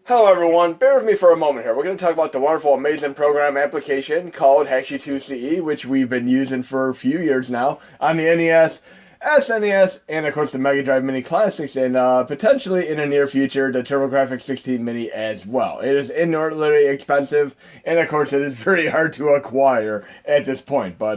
Hello everyone, bear with me for a moment here. We're going to talk about the wonderful, amazing program application called Hakchi2 CE, which we've been using for a few years now on the NES, SNES, and of course the Mega Drive Mini Classics, and potentially in the near future the TurboGrafx 16 Mini as well. It is inordinately expensive, and of course it is very hard to acquire at this point, but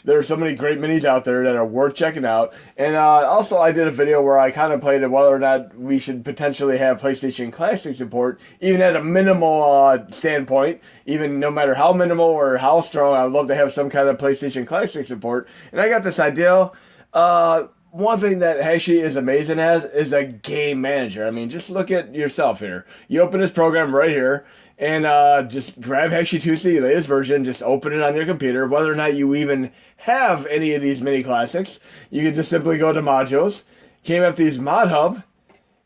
there are so many great minis out there that are worth checking out. And also I did a video where I contemplated whether or not we should potentially have PlayStation Classic support, even at a minimal standpoint, even no matter how minimal or how strong. I would love to have some kind of PlayStation Classic support. And I got this idea. One thing that Hakchi is amazing as is a game manager. I mean, just look at yourself here. You open this program right here, and just grab Hakchi2 CE, latest version, just open it on your computer. Whether or not you even have any of these mini classics, you can just simply go to modules, came up these mod hub,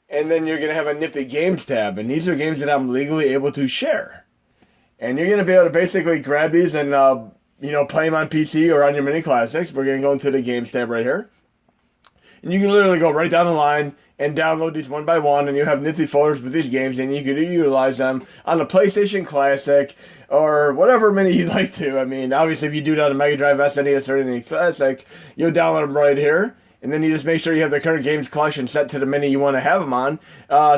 and then you're going to have a nifty games tab. And these are games that I'm legally able to share. And you're going to be able to basically grab these and play them on PC or on your mini classics. We're going to go into the games tab right here. And you can literally go right down the line and download these one by one, and you have nifty folders with these games, and you can utilize them on the PlayStation Classic or whatever mini you'd like to. I mean, obviously, if you do it on a Mega Drive, SNES, or any Classic, you'll download them right here. And then you just make sure you have the current games collection set to the mini you want to have them on.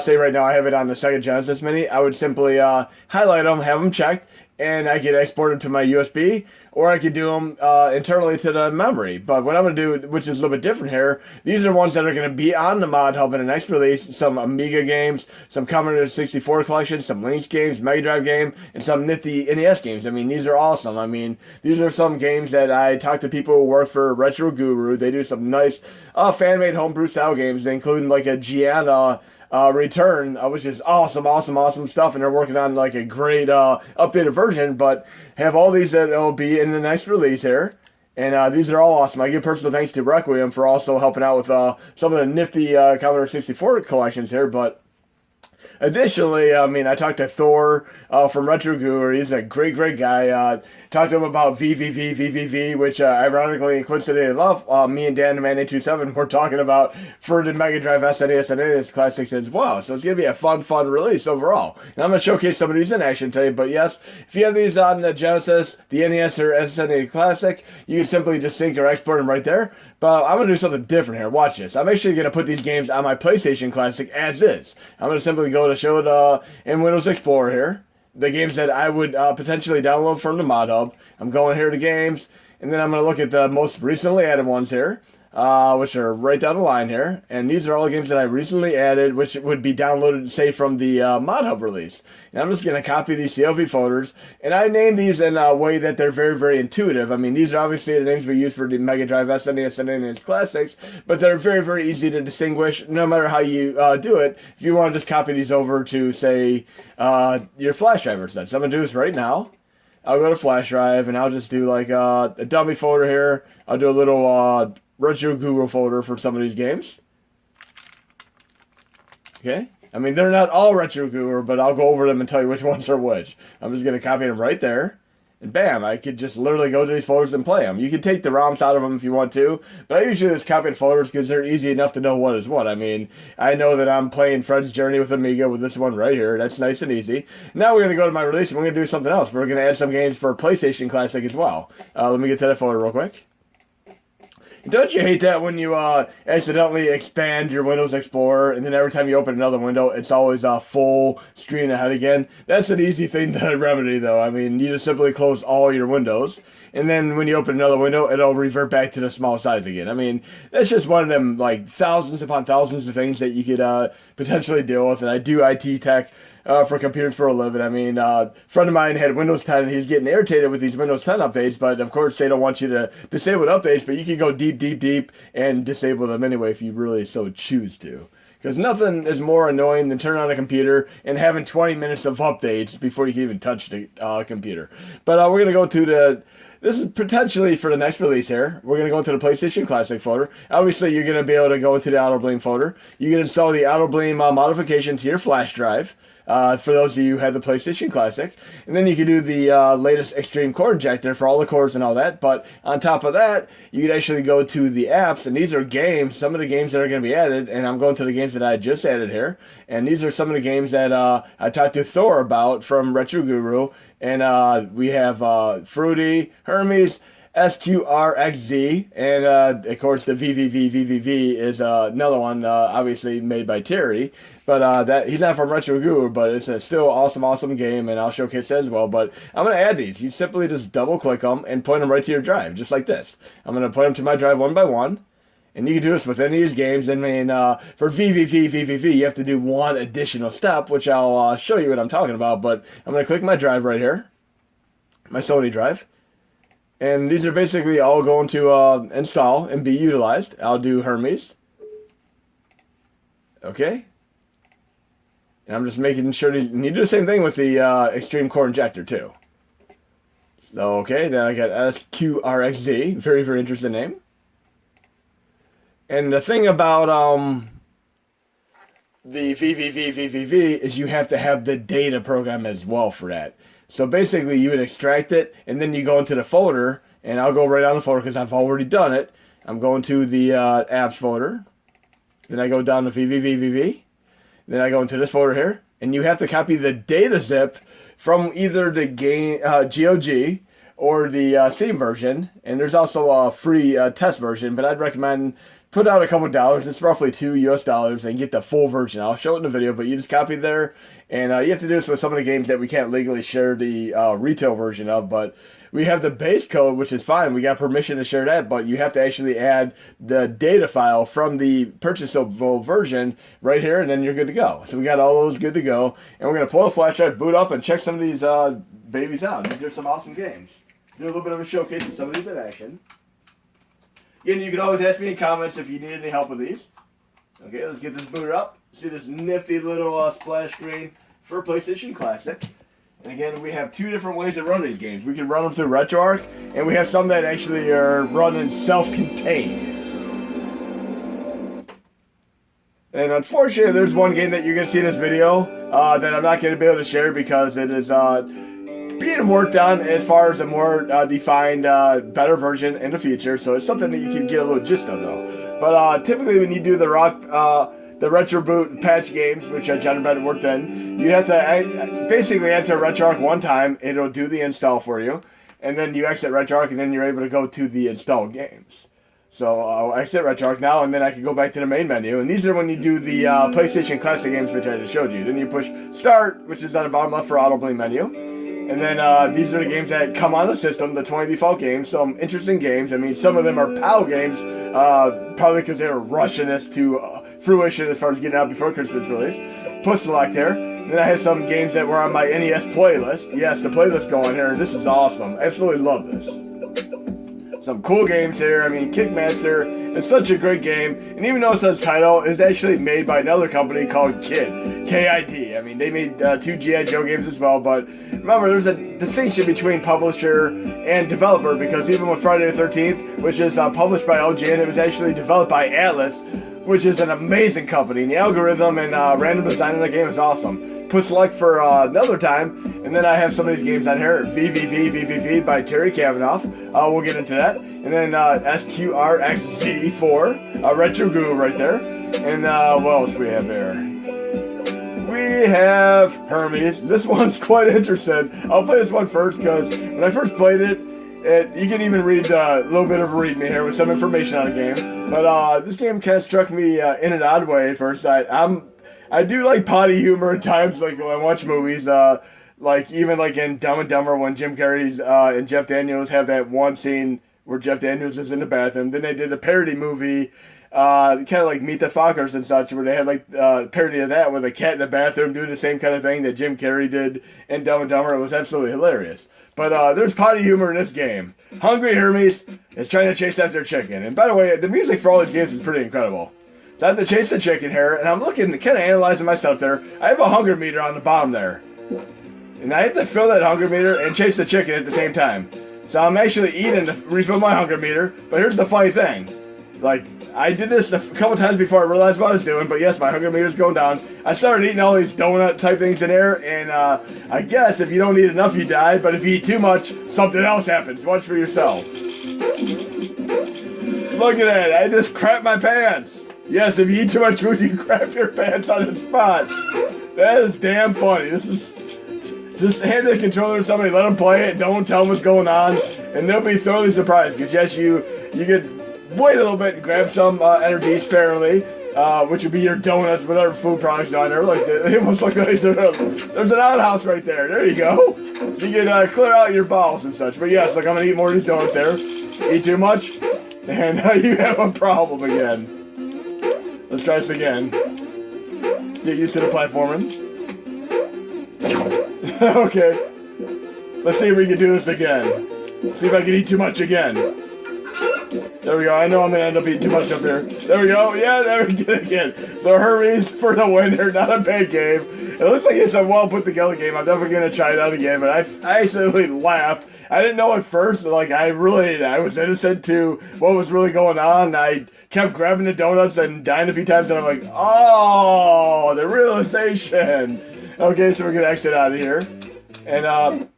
Say right now I have it on the Sega Genesis Mini. I would simply highlight them, have them checked, and I could export them to my USB, or I could do them internally to the memory. But what I'm going to do, which is a little bit different here, these are ones that are going to be on the mod hub in the next release. Some Amiga games, some Commodore 64 collection, some Lynx games, Mega Drive game, and some nifty NES games. I mean, these are awesome. I mean, these are some games that I talk to people who work for Retroguru. They do some nice fan-made homebrew style games, including like a Gianna Return, which is awesome stuff, and they're working on like a great updated version, but have all these that will be in the next release here, and these are all awesome. I give personal thanks to Requiem for also helping out with some of the nifty Commodore 64 collections here, but additionally, I mean, I talked to Thor from Retroguru. He's a great guy. Talked to him about VVVVVV, which ironically and coincidentally enough, me and Dan the Man 827 were talking about for the Mega Drive SNES and NES Classics as well. So it's going to be a fun release overall. And I'm going to showcase some of these in action today. But yes, if you have these on the Genesis, the NES, or SNES Classic, you can simply just sync or export them right there. But I'm going to do something different here. Watch this. I'm actually going to put these games on my PlayStation Classic as is. I'm going to simply go to show it in Windows Explorer here. The games that I would potentially download from the mod hub. I'm going here to games, and then I'm going to look at the most recently added ones here, which are right down the line here. And these are all the games that I recently added, which would be downloaded, say, from the mod hub release. And I'm just going to copy these CLV folders, and I named these in a way that they're very intuitive. I mean, these are obviously the names we use for the Mega Drive, SNES, and NES Classics, but they're very easy to distinguish no matter how you do it. If you want to just copy these over to, say, your flash drive or such. So I'm going to do this right now. I'll go to flash drive, and I'll just do like a dummy folder here. I'll do a little Retroguru folder for some of these games. Okay. I mean, they're not all Retroguru, but I'll go over them and tell you which ones are which. I'm just going to copy them right there. And bam, I could just literally go to these folders and play them. You can take the ROMs out of them if you want to, but I usually just copy the folders because they're easy enough to know what is what. I mean, I know that I'm playing Fred's Journey with Amiga with this one right here. That's nice and easy. Now we're going to go to my release and we're going to do something else. We're going to add some games for PlayStation Classic as well. Let me get to that folder real quick. Don't you hate that when you accidentally expand your Windows Explorer and then every time you open another window, it's always a full screen ahead again? That's an easy thing to remedy, though. I mean, you just simply close all your windows, and then when you open another window, it'll revert back to the small size again. I mean, that's just one of them, like, thousands upon thousands of things that you could potentially deal with, and I do IT tech for computers for a living. I mean, a friend of mine had Windows 10, and he was getting irritated with these Windows 10 updates, but of course they don't want you to disable updates, but you can go deep and disable them anyway if you really so choose to. Because nothing is more annoying than turning on a computer and having 20 minutes of updates before you can even touch the computer. But we're going to go to this is potentially for the next release here. We're going to go into the PlayStation Classic folder. Obviously, you're going to be able to go into the Auto Bleem folder. You can install the Auto Bleem modification to your flash drive. for those of you who have the PlayStation Classic. And then you can do the latest Extreme Core Injector for all the cores and all that. But on top of that, you can actually go to the apps, and these are games, some of the games that are going to be added, and I'm going to the games that I just added here. And these are some of the games that I talked to Thor about from Retroguru. And we have Fruity, Hermes, SQRXZ, and of course the VVVVVV is another one, obviously made by Terry. But that he's not from Retroguru, but it's a still awesome game, and I'll showcase that as well. But I'm going to add these. You simply just double click them and point them right to your drive, just like this. I'm going to point them to my drive one by one. And you can do this with any of these games. I mean, for VVVVVV, you have to do one additional step, which I'll show you what I'm talking about. But I'm going to click my drive right here, my Sony drive. And these are basically all going to install and be utilized. I'll do Hermes. Okay. And I'm just making sure these, and you do the same thing with the Extreme Core Injector too. So, okay, then I got SQRXZ. Very interesting name. And the thing about the VVVVVV is you have to have the data program as well for that. So basically you would extract it, and then you go into the folder, and I'll go right on the folder because I've already done it. I'm going to the apps folder. Then I go down to VVVVV. Then I go into this folder here, and you have to copy the data zip from either the game GOG or the Steam version. And there's also a free test version, but I'd recommend put out a couple dollars. It's roughly $2 US and get the full version. I'll show it in the video, but you just copy there. And you have to do this with some of the games that we can't legally share the retail version of. But we have the base code, which is fine. We got permission to share that, but you have to actually add the data file from the purchasable version right here, and then you're good to go. So we got all those good to go. And we're going to pull the flash drive, boot up, and check some of these babies out. These are some awesome games. Do a little bit of a showcase of some of these in action. Again, you can always ask me in comments if you need any help with these. Okay, let's get this booted up. See this nifty little splash screen for PlayStation Classic. And again, we have two different ways to run these games. We can run them through RetroArch, and we have some that actually are running self-contained. And unfortunately, there's one game that you're going to see in this video that I'm not going to be able to share because it is being worked on as far as a more defined, better version in the future. So it's something that you can get a little gist of, though. But typically, when you do the Retro Boot patch games, which Genderbent worked in, you have to basically enter RetroArch one time. It'll do the install for you, and then you exit RetroArch, and then you're able to go to the installed games. So I'll exit RetroArch now, and then I can go back to the main menu. And these are when you do the PlayStation Classic games, which I just showed you. Then you push Start, which is on the bottom left for auto play menu. And then these are the games that come on the system, the 20 default games. Some interesting games. I mean, some of them are PAL games, probably because they were rushing this to fruition as far as getting out before Christmas release. Push select here. Then I have some games that were on my NES playlist. Yes, the playlist going here, and this is awesome. Absolutely love this. Some cool games here. I mean, Kickmaster is such a great game. And even though it says title, it's actually made by another company called KID. K-I-D. I mean, they made two G.I. Joe games as well. But remember, there's a distinction between publisher and developer. Because even with Friday the 13th, which is published by LGN, it was actually developed by Atlas, which is an amazing company. And the algorithm and random design in the game is awesome. Put select for another time, and then I have some of these games on here. VVVVVV by Terry Cavanagh. We'll get into that. And then SQRXZ4, Retroguru right there. And what else do we have here? We have Hermes. This one's quite interesting. I'll play this one first because when I first played it, you can even read a little bit of read me here with some information on the game. But this game kind of struck me in an odd way at first. I do like potty humor at times, like when I watch movies, like even like in Dumb and Dumber when Jim Carrey's and Jeff Daniels have that one scene where Jeff Daniels is in the bathroom. Then they did a parody movie, kind of like Meet the Fockers and such, where they had like a parody of that with a cat in the bathroom doing the same kind of thing that Jim Carrey did in Dumb and Dumber. It was absolutely hilarious. But there's potty humor in this game. Hungry Hermes is trying to chase after chicken. And by the way, the music for all these games is pretty incredible. So I have to chase the chicken here, and I'm looking, kind of analyzing myself there. I have a hunger meter on the bottom there. And I have to fill that hunger meter and chase the chicken at the same time. So I'm actually eating to refill my hunger meter, but here's the funny thing. Like, I did this a couple times before I realized what I was doing, but yes, my hunger meter's going down. I started eating all these donut type things in there, and I guess if you don't eat enough, you die, but if you eat too much, something else happens. Watch for yourself. Look at that, I just crapped my pants. Yes, if you eat too much food, you crap your pants on the spot. That is damn funny. This is... Just hand the controller to somebody, let them play it, don't tell them what's going on, and they'll be thoroughly surprised, because yes, you could wait a little bit and grab some energy sparingly, which would be your donuts, whatever food products down there. Like they almost look like there's an outhouse right there. There you go. So you can clear out your bowels and such. But yes, look, I'm going to eat more of these donuts there. Eat too much, and you have a problem again. Let's try this again. Get used to the platforming. Okay. Let's see if we can do this again. See if I can eat too much again. There we go. I know I'm going to end up eating too much up here. There we go. Yeah, there we go again. So Hermes for the winner. Not a bad game. It looks like it's a well put together game. I'm definitely going to try it out again. But I actually laughed. I didn't know at first. Like, I was innocent to what was really going on. I kept grabbing the donuts and dying a few times. And I'm like, oh, the realization. Okay, so we're going to exit out of here. And I'm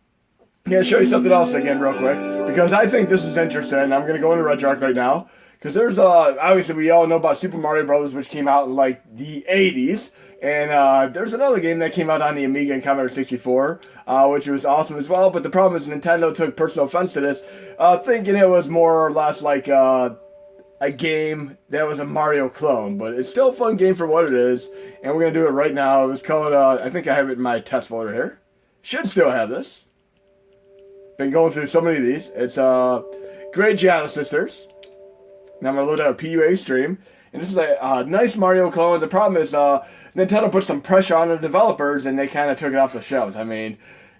going to show you something else again real quick. Because I think this is interesting. I'm going to go into Retroguru right now. Because there's, obviously we all know about Super Mario Brothers, which came out in like the 80s. And there's another game that came out on the Amiga and Commodore 64, which was awesome as well. But the problem is Nintendo took personal offense to this, thinking it was more or less like a game that was a Mario clone. But it's still a fun game for what it is. And we're going to do it right now. It was called, I think I have it in my test folder here. Should still have this. Been going through so many of these. It's Great Gianna Sisters. Now I'm going to load out a PUA Extreme. And this is a nice Mario clone. The problem is Nintendo put some pressure on the developers and they kind of took it off the shelves. I mean,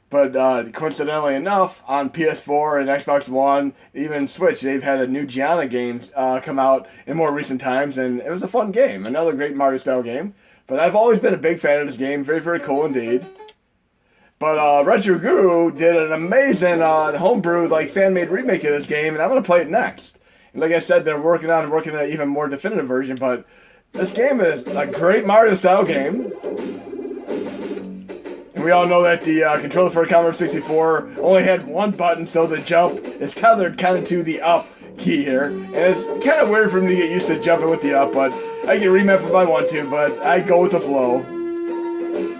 but coincidentally enough, on PS4 and Xbox One, even Switch, they've had a new Gianna games come out in more recent times. And it was a fun game. Another great Mario-style game. But I've always been a big fan of this game. Very, very cool indeed. But Retroguru did an amazing homebrew, like fan-made remake of this game, and I'm going to play it next. And like I said, they're working on an even more definitive version, but this game is a great Mario-style game. And we all know that the controller for Commodore 64 only had one button, so the jump is tethered kind of to the up key here. And it's kind of weird for me to get used to jumping with the up, but I can remap if I want to, but I go with the flow.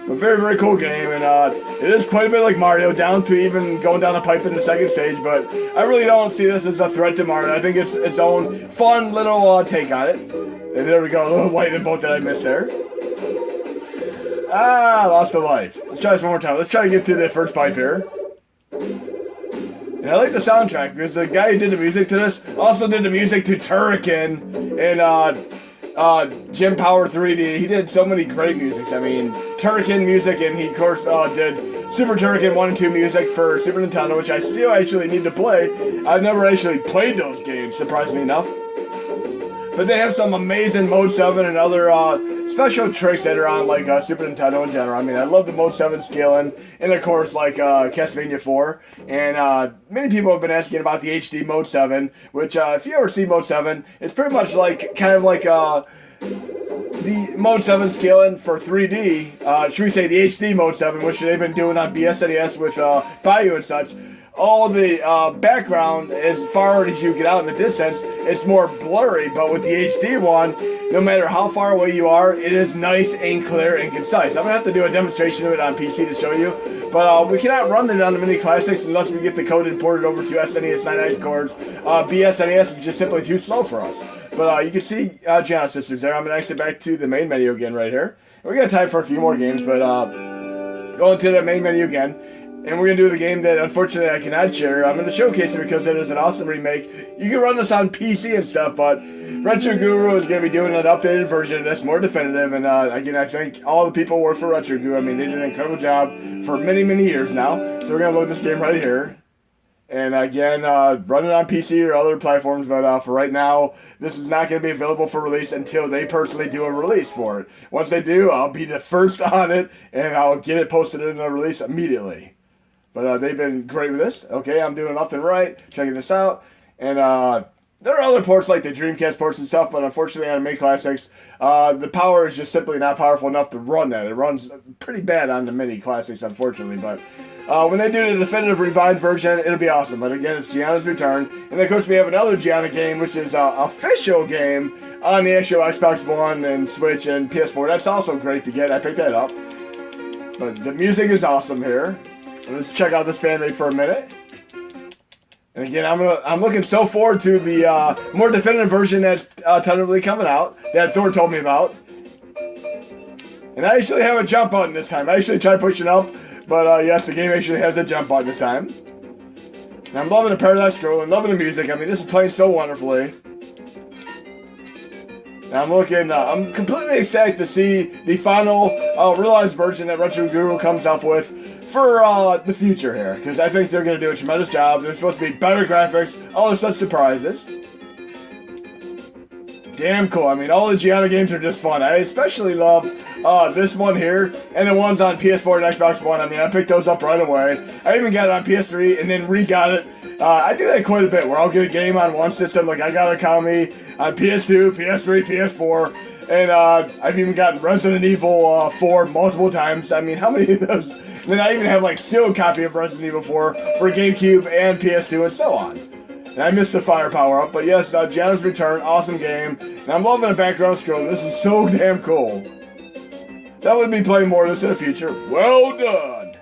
A very, very cool game, and it is quite a bit like Mario, down to even going down a pipe in the second stage, but I really don't see this as a threat to Mario. I think it's its own fun little take on it. And there we go, a little lightning bolt that I missed there. Ah, lost a life. Let's try this one more time. Let's try to get to the first pipe here. And I like the soundtrack, because the guy who did the music to this also did the music to Turrican and Jim Power 3D. He did so many great musics. I mean, Turrican music, and he of course did Super Turrican 1 and 2 music for Super Nintendo, which I still actually need to play. I've never actually played those games, surprisingly enough. But they have some amazing Mode 7 and other special tricks that are on like Super Nintendo in general. I mean, I love the Mode 7 scaling, and of course like Castlevania 4. And many people have been asking about the HD Mode 7, which if you ever see Mode 7, it's pretty much like kind of like the Mode 7 scaling for 3D. Should we say the HD Mode 7, which they've been doing on SNES with Bayou and such. All the background, as far as you get out in the distance, it's more blurry, but with the HD one, no matter how far away you are, it is nice and clear and concise. I'm going to have to do a demonstration of it on PC to show you, but we cannot run it on the Mini Classics unless we get the code imported over to SNES 99 cores. BSNES is just simply too slow for us. But you can see Gianna Sisters there. I'm going to exit back to the main menu again right here. We're going to time for a few more games, but going to the main menu again. And we're going to do the game that, unfortunately, I cannot share. I'm going to showcase it because it is an awesome remake. You can run this on PC and stuff, but Retroguru is going to be doing an updated version of this, more definitive. And, again, I thank all the people who work for Retroguru. I mean, they did an incredible job for many, many years now. So we're going to load this game right here. And, again, run it on PC or other platforms. But for right now, this is not going to be available for release until they personally do a release for it. Once they do, I'll be the first on it, and I'll get it posted in a release immediately. But they've been great with this. Okay, I'm doing left and right, checking this out. And There are other ports like the Dreamcast ports and stuff, but unfortunately on Mini Classics, the power is just simply not powerful enough to run that. It runs pretty bad on the Mini Classics, unfortunately, but when they do the definitive revised version, it'll be awesome. But again, it's Gianna's Return. And of course, we have another Gianna game, which is an official game on the actual Xbox One and Switch and PS4. That's also great to get. I picked that up. But the music is awesome here. Let's check out this fan made for a minute. And again, I'm looking so forward to the more definitive version that's tentatively coming out that Thor told me about. And I actually have a jump button this time. I actually tried pushing up, but yes, the game actually has a jump button this time. And I'm loving the paradise scroll and loving the music. I mean, this is playing so wonderfully. And I'm completely ecstatic to see the final realized version that Retroguru comes up with for the future here, because I think they're going to do a tremendous job. There's supposed to be better graphics, all the such surprises. Damn cool. I mean, all the Gianna games are just fun. I especially love this one here, and the ones on PS4 and Xbox One. I mean, I picked those up right away. I even got it on PS3 and then re-got it. I do that quite a bit, where I'll get a game on one system, like I got Akami on PS2, PS3, PS4, and I've even gotten Resident Evil 4 multiple times. I mean, how many of those? And then I even have like sealed copy of Resident Evil 4 for GameCube and PS2 and so on. And I missed the fire power up, but yes, Gianna's Return, awesome game. And I'm loving the background scroll. This is so damn cool. Definitely be playing more of this in the future. Well done.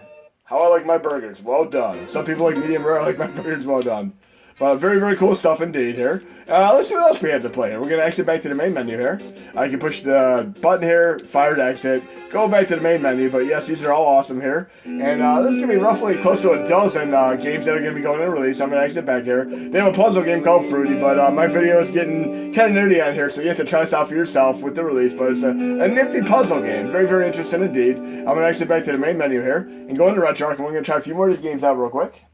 How I like my burgers. Well done. Some people like medium rare. I like my burgers well done. But very, very cool stuff indeed here. Let's see what else we have to play here. We're going to exit back to the main menu here. I can push the button here, fire to exit, go back to the main menu. But yes, these are all awesome here. And there's going to be roughly close to a dozen games that are going to be going in release. I'm going to exit back here. They have a puzzle game called Fruity, but my video is getting kind of nerdy on here, so you have to try this out for yourself with the release. But it's a nifty puzzle game. Very, very interesting indeed. I'm going to exit back to the main menu here and go into RetroArch, and we're going to try a few more of these games out real quick.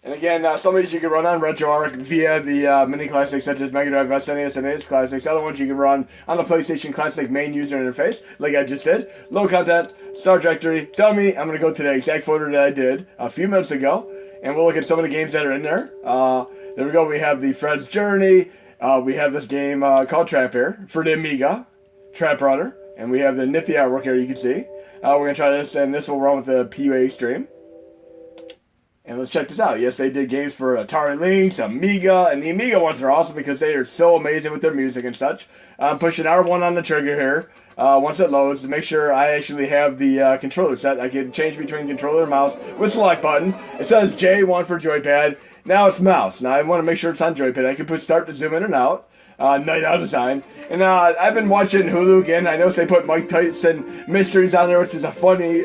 And again, some of these you can run on RetroArch via the mini classics such as Mega Drive, SNES, and NES classics. Other ones you can run on the PlayStation Classic main user interface, like I just did. Low content, start directory, dummy. I'm going to go to the exact folder that I did a few minutes ago, and we'll look at some of the games that are in there. There we go. We have the Fred's Journey. We have this game called Trap here for the Amiga, Trap Runner, and we have the nifty artwork here you can see. We're going to try this, and this will run with the PUA stream. And let's check this out. Yes, they did games for Atari Lynx, Amiga, and the Amiga ones are awesome because they are so amazing with their music and such. I'm pushing R1 on the trigger here once it loads to make sure I actually have the controller set. I can change between controller and mouse with select button. It says J1 for joypad. Now it's mouse. Now I want to make sure it's on joypad. I can put start to zoom in and out. Night Owl Design. And I've been watching Hulu again. I noticed they put Mike Tyson Mysteries on there, which is a funny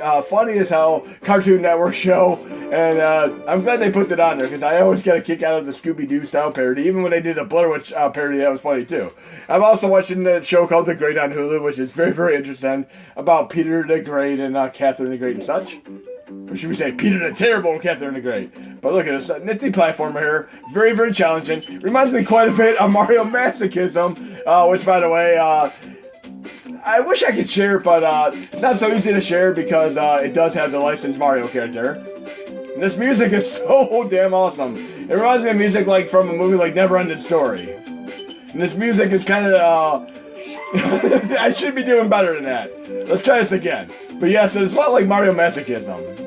as hell Cartoon Network show. And I'm glad they put that on there because I always get a kick out of the Scooby-Doo style parody. Even when they did a Blair Witch parody, that was funny too. I'm also watching the show called The Great on Hulu, which is very, very interesting, about Peter the Great and Catherine the Great and such. Or should we say Peter the Terrible and Catherine the Great. But look at this nifty platformer here. Very, very challenging. Reminds me quite a bit of Mario Masochism, which, by the way, I wish I could share, but it's not so easy to share because it does have the licensed Mario character. And this music is so damn awesome. It reminds me of music like from a movie like Neverending Story. And this music is kind of, I should be doing better than that. Let's try this again. But yes, it's a lot like Mario Masochism.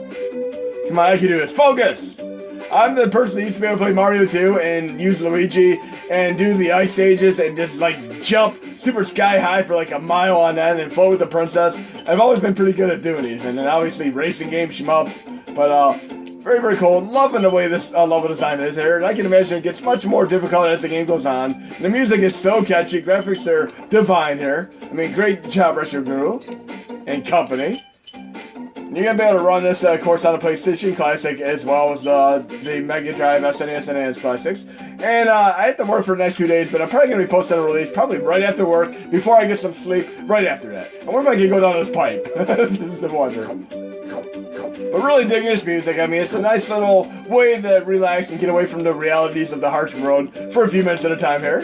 Come on, I can do this. Focus! I'm the person that used to be able to play Mario 2 and use Luigi and do the ice stages and just like jump super sky high for like a mile on end and float with the princess. I've always been pretty good at doing these, and then obviously racing games, shmups. But very, very cool. Loving the way this level design is here, and I can imagine it gets much more difficult as the game goes on. And the music is so catchy. Graphics are divine here. I mean, great job, Retroguru and company. You're going to be able to run this, of course, on the PlayStation Classic as well as the Mega Drive, SNES, and NES Classics. And I have to work for the next 2 days, but I'm probably going to be posting a release probably right after work, before I get some sleep, right after that. I wonder if I can go down this pipe. This is a wonder. But really digging this music. I mean, it's a nice little way to relax and get away from the realities of the harsh world for a few minutes at a time here.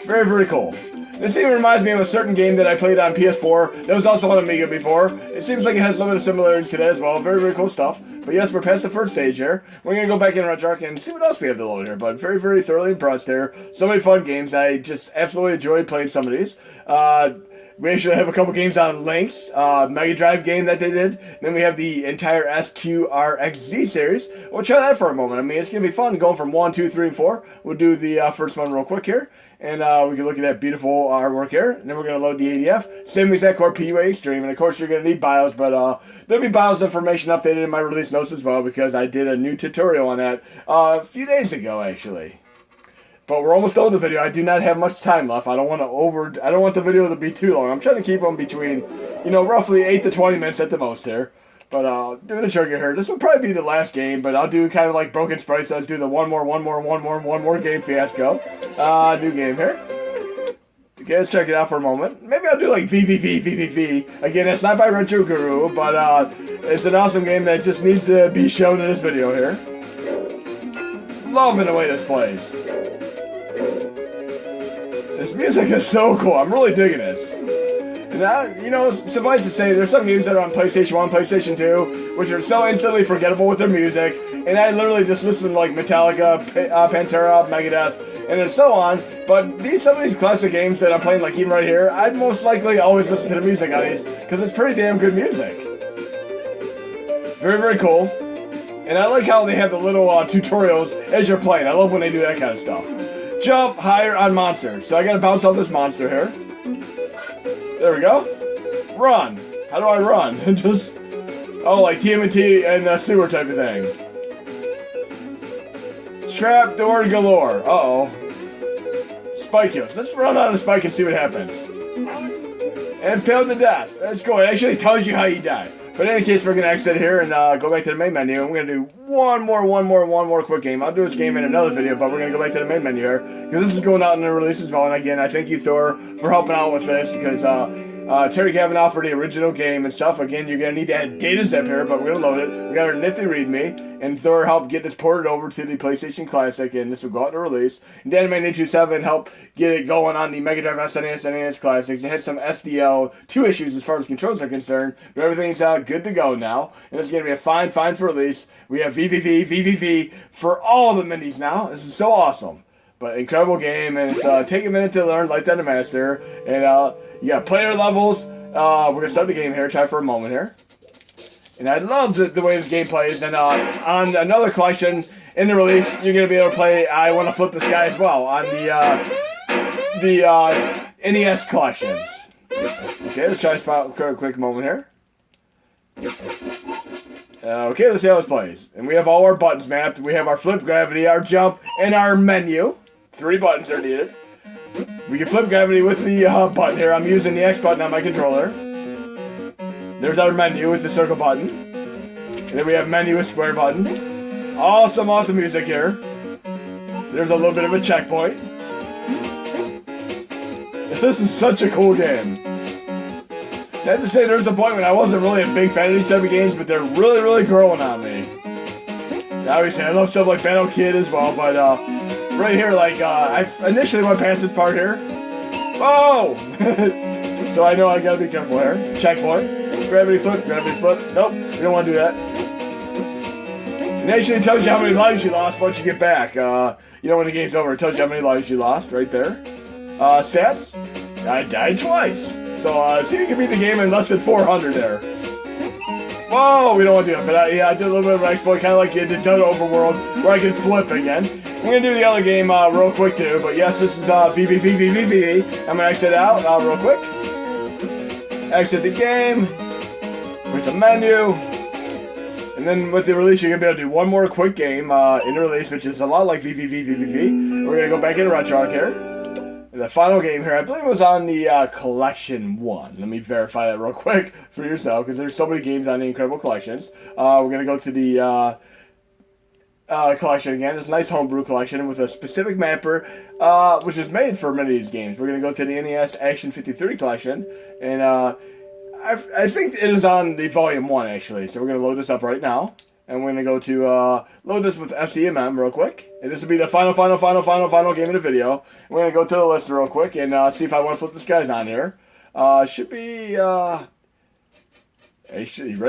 Very, very cool. This even reminds me of a certain game that I played on PS4 that was also on Amiga before. It seems like it has a little bit of similarities to that as well. Very, very cool stuff. But yes, we're past the first stage here. We're going to go back in Retroguru and see what else we have to load here. But very, very thoroughly impressed here. So many fun games. I just absolutely enjoyed playing some of these. We actually have a couple games on Lynx, Mega Drive game that they did. Then we have the entire SQRXZ series. We'll try that for a moment. I mean, it's going to be fun going from 1, 2, 3, and 4. We'll do the first one real quick here. And we can look at that beautiful artwork here. And then we're going to load the ADF. Same exact core PUA Extreme. And of course, you're going to need BIOS. But there'll be BIOS information updated in my release notes as well, because I did a new tutorial on that a few days ago, actually. But we're almost done with the video. I do not have much time left. I don't want the video to be too long. I'm trying to keep them between, you know, roughly 8 to 20 minutes at the most here. But doing a trigger here. This will probably be the last game, but I'll do kind of like Broken Sprites. I'll do the one more game fiasco. New game here. Okay, let's check it out for a moment. Maybe I'll do like VVVVVV. Again, it's not by Retroguru, but it's an awesome game that just needs to be shown in this video here. Loving the way this plays. This music is so cool. I'm really digging this. And you know, suffice to say, there's some games that are on PlayStation 1, PlayStation 2, which are so instantly forgettable with their music. And I literally just listen to like Metallica, Pantera, Megadeth, and then so on. But some of these classic games that I'm playing, like even right here, I'd most likely always listen to the music on these, because it's pretty damn good music. Very, very cool. And I like how they have the little tutorials as you're playing. I love when they do that kind of stuff. Jump higher on monsters. So I gotta bounce off this monster here. There we go. Run. How do I run? Just, oh, like TMNT and sewer type of thing. Trap door galore. Uh-oh. Spike kills. Let's run out of the spike and see what happens. And impaled to death. That's cool. It actually tells you how you die. But in any case, we're going to exit here and go back to the main menu. And we're going to do one more quick game. I'll do this game in another video, but we're going to go back to the main menu here, because this is going out in the release as well. And again, I thank you, Thor, for helping out with this, because Terry Cavanagh for the original game and stuff. Again, you're going to need to add data zip here, but we're going to load it. We got our nifty readme, and Thor helped get this ported over to the PlayStation Classic, and this will go out in the release. And Genderbent helped get it going on the Mega Drive, SNES, NES Classics. It had some SDL2 issues as far as controls are concerned, but everything's good to go now. And it's going to be a fine for release. We have VVVVVV for all the minis now. This is so awesome. But incredible game, and it's take a minute to learn, like that to master. And you got player levels. We're going to start the game here, try for a moment here. And I love the way this game plays. And on another collection in the release, you're going to be able to play I Want to Flip the Sky as well on the NES collections. Okay, let's try this for a quick moment here. Okay, let's see how this plays. And we have all our buttons mapped. We have our flip gravity, our jump, and our menu. 3 buttons are needed. We can flip gravity with the button here. I'm using the X button on my controller. There's our menu with the circle button. And then we have menu with square button. Awesome music here. There's a little bit of a checkpoint. This is such a cool game. I have to say, there's a point when I wasn't really a big fan of these type of games, but they're really growing on me. Obviously, I love stuff like Battle Kid as well, but right here, like, I initially went past this part here. Whoa! So I know I gotta be careful here. Checkpoint. Gravity flip. Nope, we don't want to do that. It actually tells you how many lives you lost once you get back. You know, when the game's over, it tells you how many lives you lost right there. Stats. I died twice. So, see if you can beat the game in less than 400 there. Whoa, we don't want to do it. But yeah, I did a little bit of an exploit, kind of like the Dota Overworld, where I can flip again. I'm going to do the other game real quick too. But yes, this is VVVVVV. I'm going to exit out real quick. Exit the game. With the menu. And then with the release, you're going to be able to do one more quick game in the release, which is a lot like VVVVVV. We're going to go back into Retroguru here. The final game here, I believe it was on the Collection 1. Let me verify that real quick for yourself, because there's so many games on the Incredible Collections. We're going to go to the collection again. It's a nice homebrew collection with a specific mapper, which is made for many of these games. We're going to go to the NES Action 5030 collection, and I think it is on the volume 1, actually. So we're going to load this up right now. And we're going to go to load this with SEMM real quick. And this will be the final game of the video. And we're going to go to the list real quick and see if I want to flip this guy's on here. Should be right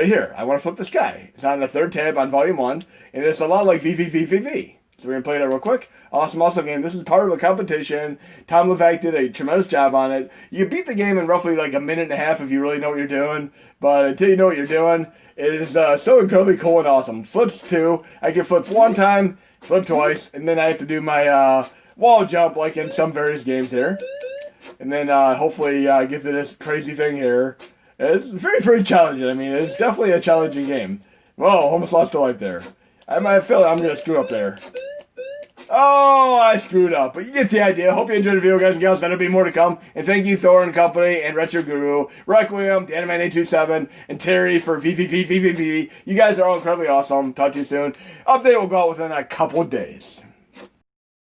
here. I want to flip this guy. It's on the 3rd tab on volume 1. And it's a lot like VVVVVV. So we're going to play that real quick. Awesome game. This is part of a competition. Tom Levac did a tremendous job on it. You beat the game in roughly like a minute and a half if you really know what you're doing. But until you know what you're doing, it is so incredibly cool and awesome. Flips 2. I can flip 1 time, flip twice, and then I have to do my wall jump like in some various games here. And then hopefully get to this crazy thing here. It's very challenging. I mean, it's definitely a challenging game. Whoa, almost lost a life there. I feel like I'm going to screw up there. Oh, I screwed up. But you get the idea. Hope you enjoyed the video, guys and gals. That'll be more to come. And thank you, Thor and Company, and Retroguru, Requiem, the Anime 827, and Terry for VVVVVV. You guys are all incredibly awesome. Talk to you soon. Update will go out within a couple of days.